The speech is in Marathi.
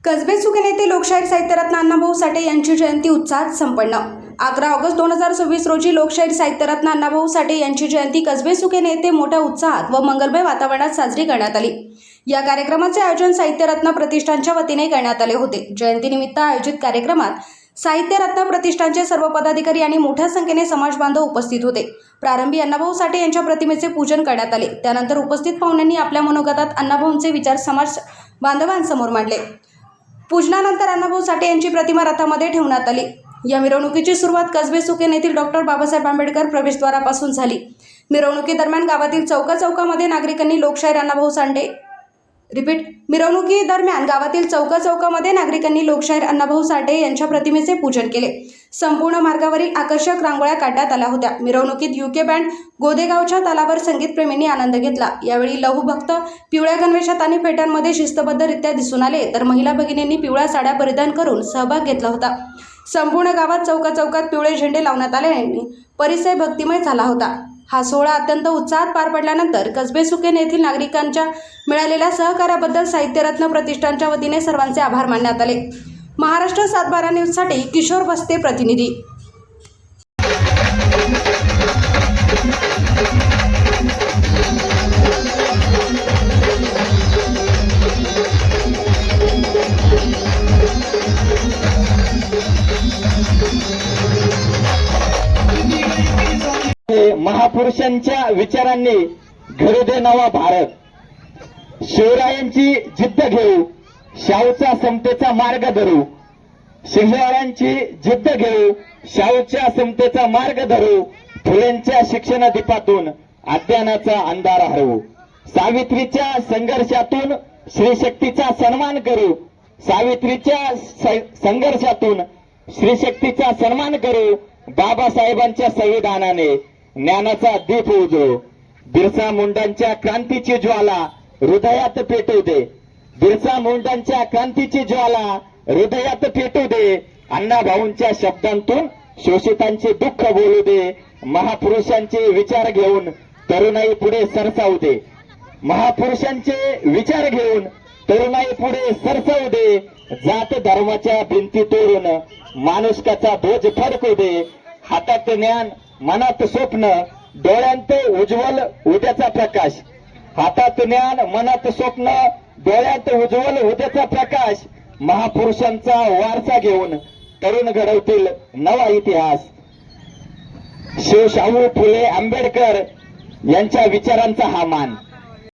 कसबे सुके नेते लोकशाहीर साहित्यरत्न अण्णाभाऊ साठे यांची जयंती उत्साहात संपन्न। 11 ऑगस्ट 2026 रोजी लोकशाहीर साहित्यरत्न अण्णाभाऊ साठे यांची जयंती कसबे सुके नेते मोठ्या उत्साहात व मंगलमय वातावरणात साजरी करण्यात आली। या कार्यक्रमाचे आयोजन साहित्यरत्न प्रतिष्ठानच्या वतीने करण्यात आले होते। जयंतीनिमित्त आयोजित कार्यक्रमात साहित्यरत्न प्रतिष्ठानचे सर्व पदाधिकारी आणि मोठ्या संख्येने समाज बांधव उपस्थित होते। प्रारंभी अण्णाभाऊ साठे यांच्या प्रतिमेचे पूजन करण्यात आले। त्यानंतर उपस्थित पाहुण्यांनी आपल्या मनोगतात अण्णाभाऊंचे विचार समाज बांधवांसमोर मांडले। पूजनानंतर अण्णाभाऊ साठे यांची प्रतिमा रथामध्ये ठेवण्यात आली। या मिरवणुकीची सुरुवात कसबे सुकेन येथील डॉक्टर बाबासाहेब आंबेडकर प्रवेशद्वारापासून झाली। मिरवणुकीदरम्यान गावातील चौकाचौकामध्ये नागरिकांनी लोकशाहीर अण्णाभाऊ साठे अण्णाभाऊ साठे यांच्या प्रतिमेचे पूजन केले। संपूर्ण मार्गावरील आकर्षक रांगोळ्या काढण्यात आल्या होत्या। मिरवणुकीत युके बँड गोदेगावच्या तालावर संगीतप्रेमींनी आनंद घेतला। यावेळी लहू भक्त पिवळ्या गणवेशात आणि फेट्यांमध्ये शिस्तबद्धरित्या दिसून आले, तर महिला भगिनींनी पिवळ्या साड्या परिधान करून सहभाग घेतला होता। संपूर्ण गावात चौकाचौकात पिवळे झेंडे लावण्यात आल्याने परिसर भक्तिमय झाला होता। हा सोहळा अत्यंत उत्साहात पार पडल्यानंतर कसबे सुकेन येथील नागरिकांच्या मिळालेल्या सहकार्याबद्दल साहित्यरत्न प्रतिष्ठानच्या वतीने सर्वांचे आभार मानण्यात आले। महाराष्ट्र 7/12 न्यूजसाठी किशोर बस्ते प्रतिनिधी। महापुरुषांच्या विचारांनी घडू दे नवा भारत। शिवरायांची जिद्द घेऊ, शाहूचा समतेचा मार्ग धरू। शिवरायांची जिद्द घेऊ, शाहूच्या समतेचा मार्ग धरू। फुलेंच्या शिक्षण दीपातून अज्ञानाचा अंधार हरवू। सावित्रीच्या संघर्षातून श्रीशक्तीचा सन्मान करू। सावित्रीच्या संघर्षातून श्रीशक्तीचा सन्मान करू। बाबासाहेबांच्या संविधानाने ज्ञानाचा दीप उजळू। बिरसा मुंडांच्या क्रांतीची ज्वाला हृदयात पेटू दे। बिरसा मुंडांच्या क्रांतीची ज्वाला हृदयात पेटू दे। अण्णाभाऊंच्या शब्दांतून शोषितांचे दुःख बोलू दे। महापुरुषांचे विचार घेऊन तरुणाई पुढे सरसावू दे। महापुरुषांचे विचार घेऊन तरुणाई पुढे सरसावू दे। जात धर्माच्या भिंती तोडून माणुसकाचा ध्वज फडकू दे। हातात ज्ञान, मनात स्वप्न, डोळ्यांत उज्ज्वल उद्याचा प्रकाश। हातात ज्ञान, मनात स्वप्न, डोळ्यांत उज्ज्वल उद्याचा प्रकाश। महापुरुषांचा वारसा घेऊन तरुण घडवतील नवा इतिहास। शिवशाहू फुले आंबेडकर यांच्या विचारांचा हा मान।